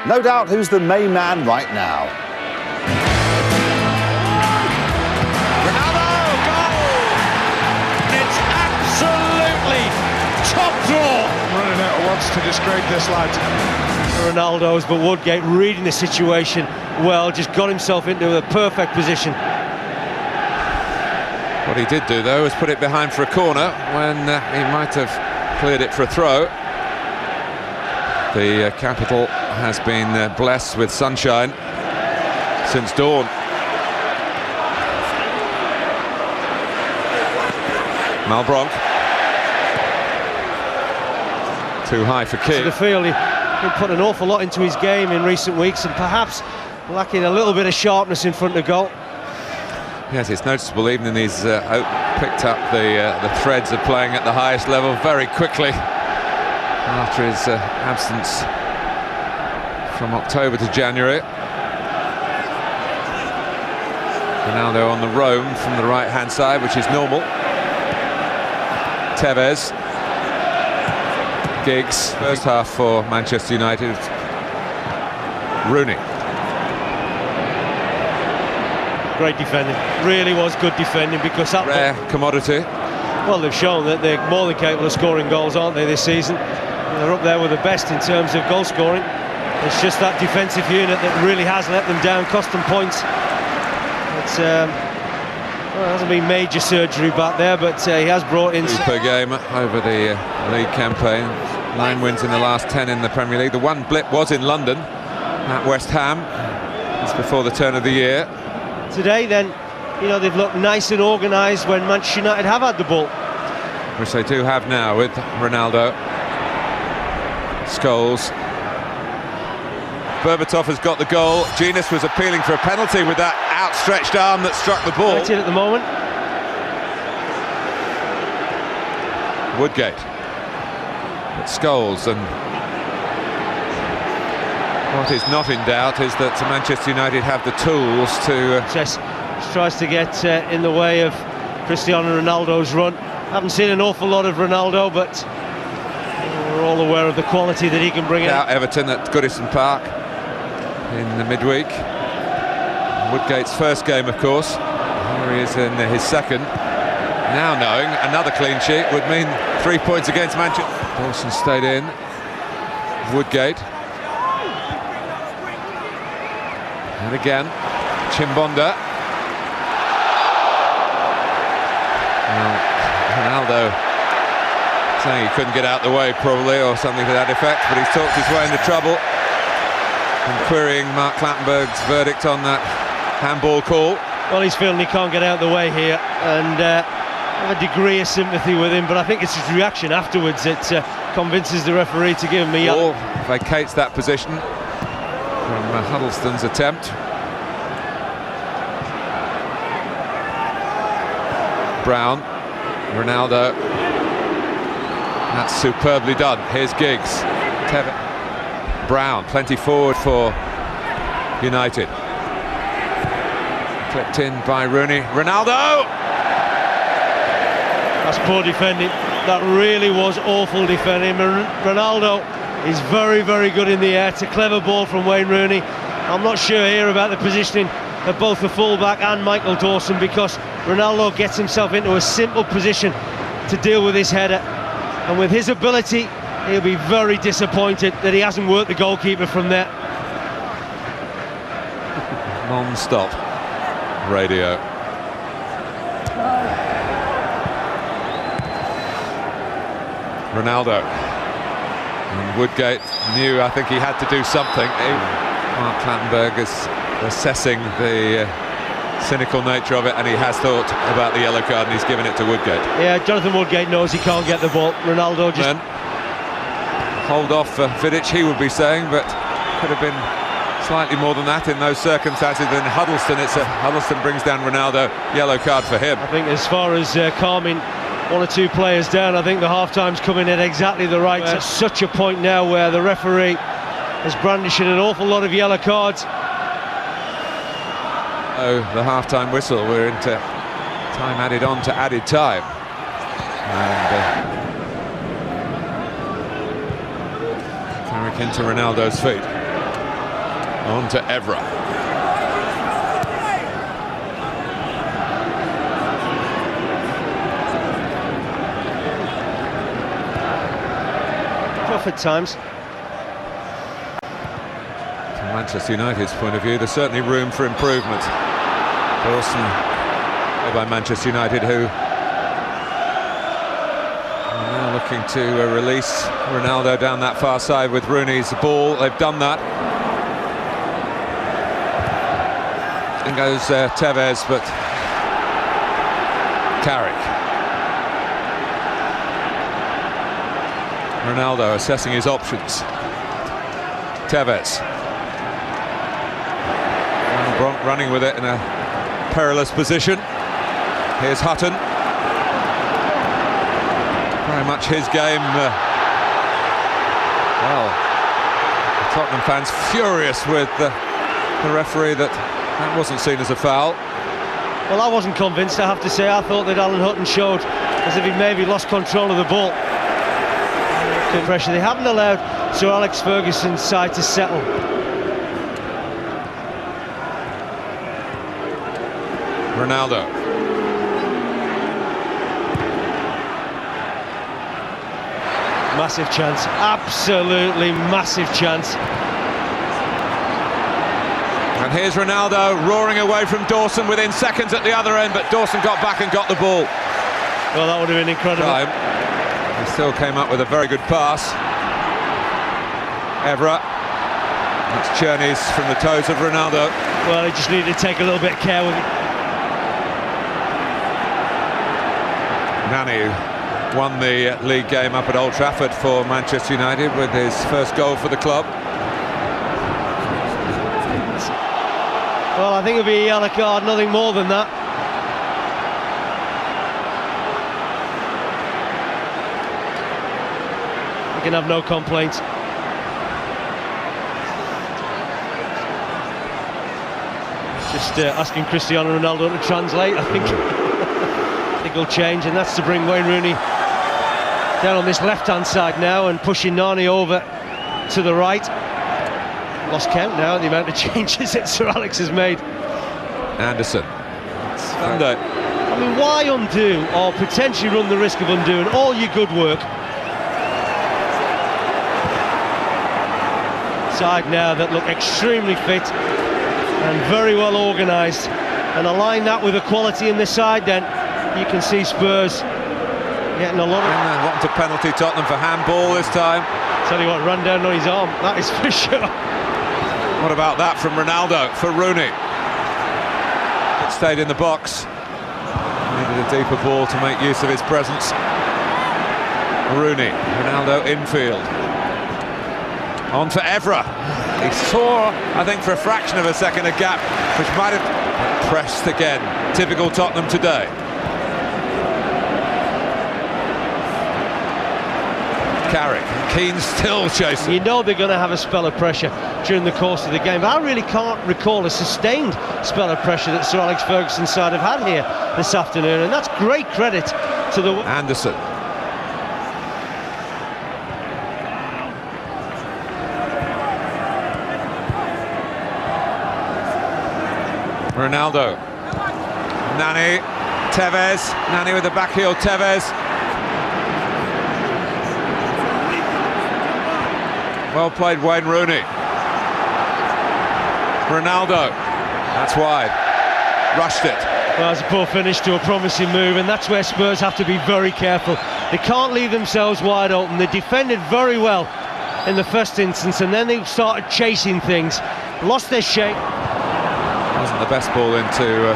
No doubt who's the main man right now. Ronaldo, goal! It's absolutely top draw. Running out of words to describe this, lad. Ronaldo's, but Woodgate reading the situation well, just got himself into a perfect position. What he did do, though, was put it behind for a corner when he might have cleared it for a throw. The capital has been blessed with sunshine since dawn. Malbronk. Too high for King. I feel he put an awful lot into his game in recent weeks and perhaps lacking a little bit of sharpness in front of goal. Yes, it's noticeable even in these picked up the threads of playing at the highest level very quickly after his absence from October to January. Ronaldo on the roam from the right-hand side, which is normal. Tevez. Giggs. First half for Manchester United. Rooney. Great defending, really was good defending, because that rare commodity. Well, they've shown that they're more than capable of scoring goals, aren't they, this season? They're up there with the best in terms of goal scoring. It's just that defensive unit that really has let them down, cost them points. It's well, it hasn't been major surgery back there, but he has brought in per game over the league campaign. 9 wins in the last 10 in the Premier League. The one blip was in London at West Ham. That's before the turn of the year. Today, then, you know, they've looked nice and organised when Manchester United have had the ball. Which they do have now with Ronaldo. Scholes. Berbatov has got the goal. Genius was appealing for a penalty with that outstretched arm that struck the ball. Right in at the moment. Woodgate. But Scholes, and what is not in doubt is that Manchester United have the tools to... tries to get in the way of Cristiano Ronaldo's run. Haven't seen an awful lot of Ronaldo, but we're all aware of the quality that he can bring in. Everton at Goodison Park in the midweek. Woodgate's first game, of course. Here he is in his second. Now knowing another clean sheet would mean 3 points against Manchester. Dawson stayed in. Woodgate. And again, Chimbonda. Ronaldo saying he couldn't get out the way, probably, or something to that effect, but he's talked his way into trouble. And querying Mark Clattenburg's verdict on that handball call. Well, he's feeling he can't get out of the way here, and I have a degree of sympathy with him, but I think it's his reaction afterwards that convinces the referee to give him a yellow. Vacates that position from Huddleston's attempt. Brown, Ronaldo. That's superbly done. Here's Giggs. Brown, plenty forward for United. Clipped in by Rooney. Ronaldo! That's poor defending. That really was awful defending. Ronaldo is very, very good in the air. It's a clever ball from Wayne Rooney. I'm not sure here about the positioning of both the fullback and Michael Dawson, because Ronaldo gets himself into a simple position to deal with his header, and with his ability he'll be very disappointed that he hasn't worked the goalkeeper from there. Non-stop radio. Ronaldo. And Woodgate knew, I think he had to do something. Mark Clattenburg is assessing the cynical nature of it, and he has thought about the yellow card and he's given it to Woodgate. Yeah, Jonathan Woodgate knows he can't get the ball. Ronaldo just... Then, hold off for Vidic, he would be saying, but could have been slightly more than that in those circumstances. Then Huddleston, Huddleston brings down Ronaldo, yellow card for him. I think as far as calming one or two players down, I think the half-time's coming at exactly the right time. At such a point now where the referee is brandishing an awful lot of yellow cards. Oh, the half-time whistle. We're into time added on to added time. And Carrick into Ronaldo's feet. On to Evra. Tough at times. From Manchester United's point of view, there's certainly room for improvement. Dawson, by Manchester United, who are now looking to release Ronaldo down that far side with Rooney's ball. They've done that. In goes Tevez, but Carrick. Ronaldo assessing his options. Tevez. Bronk running with it in a perilous position. Here's Hutton. Very much his game. Well, Tottenham fans furious with the referee that wasn't seen as a foul. Well, I wasn't convinced, I have to say. I thought that Alan Hutton showed as if he maybe lost control of the ball. Pressure. They haven't allowed Sir Alex Ferguson's side to settle. Ronaldo. Massive chance, absolutely massive chance. And here's Ronaldo roaring away from Dawson within seconds at the other end, but Dawson got back and got the ball. Well, that would have been incredible. He still came up with a very good pass. Evra. That's journeys from the toes of Ronaldo. Well, he just needed to take a little bit of care with it. Nani won the league game up at Old Trafford for Manchester United with his first goal for the club. Well, I think it'll be a yellow card, nothing more than that. He can have no complaints. Just asking Cristiano Ronaldo to translate, I think. I think he'll change, and that's to bring Wayne Rooney down on this left-hand side now and pushing Nani over to the right. Lost count now, the amount of changes that Sir Alex has made. Anderson. I mean, why undo or potentially run the risk of undoing all your good work? Side now that look extremely fit and very well organised, and align that with the quality in the side, then you can see Spurs getting a lot of... And wanting to penalty Tottenham for handball this time. Tell you what, ran down on his arm, that is for sure. What about that from Ronaldo for Rooney? It stayed in the box. Needed a deeper ball to make use of his presence. Rooney, Ronaldo infield. On for Evra. He saw, I think, for a fraction of a second a gap which might have pressed again. Typical Tottenham today. Carrick, Keane still chasing. You know they're going to have a spell of pressure during the course of the game, but I really can't recall a sustained spell of pressure that Sir Alex Ferguson's side have had here this afternoon, and that's great credit to the... Anderson. Ronaldo. Nani. Tevez. Nani with the back heel. Tevez. Well played, Wayne Rooney. Ronaldo. That's wide. Rushed it. Well, it's a poor finish to a promising move, and that's where Spurs have to be very careful. They can't leave themselves wide open. They defended very well in the first instance, and then they started chasing things. Lost their shape. Wasn't the best ball into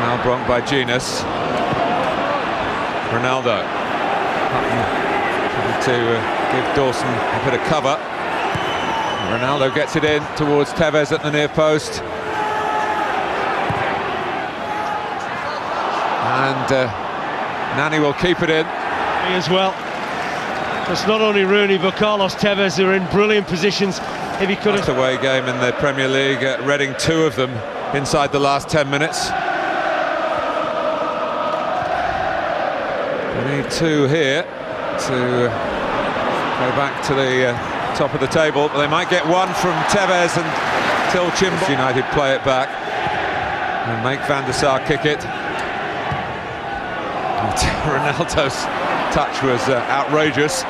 Malbronk by Genius. Ronaldo. Trying to give Dawson a bit of cover. Ronaldo gets it in towards Tevez at the near post. And Nani will keep it in. Me as well. It's not only Rooney but Carlos Tevez who are in brilliant positions. If he could have... away game in the Premier League, Reading 2 of them inside the last 10 minutes. They need 2 here to go back to the top of the table, but they might get 1 from Tevez, and Till Chimbo United play it back and make Van der Sar kick it. Ronaldo's touch was outrageous.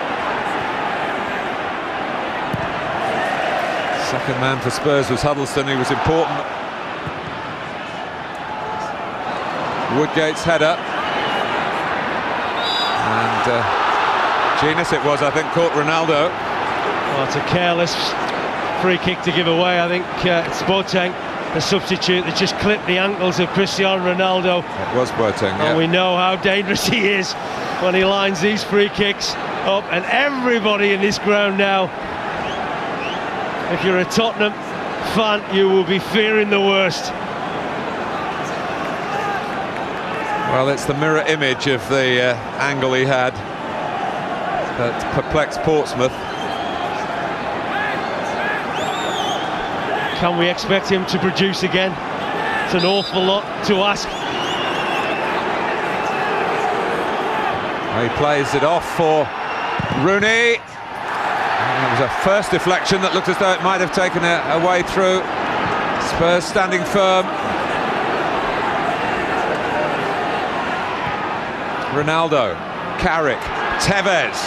Second man for Spurs was Huddleston, he was important. Woodgate's header. And Genius it was, I think, caught Ronaldo. Well, it's a careless free kick to give away. I think it's Boateng, the substitute, that just clipped the ankles of Cristiano Ronaldo. It was Boateng, yeah. And we know how dangerous he is when he lines these free kicks up, and everybody in this ground now, if you're a Tottenham fan, you will be fearing the worst. Well, it's the mirror image of the angle he had that perplexed Portsmouth. Can we expect him to produce again? It's an awful lot to ask. He plays it off for Rooney. And it was a first deflection that looked as though it might have taken a way through. Spurs standing firm. Ronaldo, Carrick, Tevez,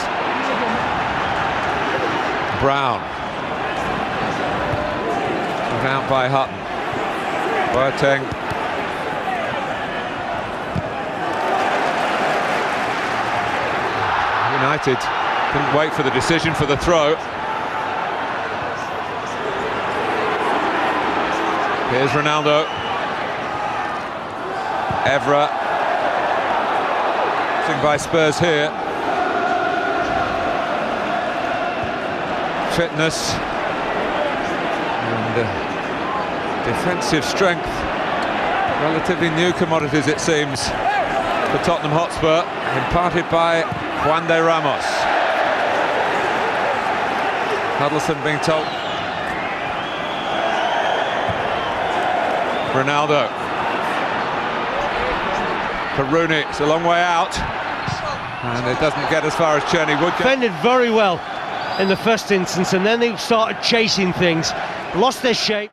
Brown. Out by Hutton. Boateng. United couldn't wait for the decision for the throw. Here's Ronaldo. Evra. By Spurs here. Fitness and defensive strength, relatively new commodities it seems for Tottenham Hotspur, imparted by Juan de Ramos. Huddleston being told. Ronaldo. For Rooney, it's a long way out. And it doesn't get as far as Cherney would. Defended very well in the first instance, and then they started chasing things, lost their shape.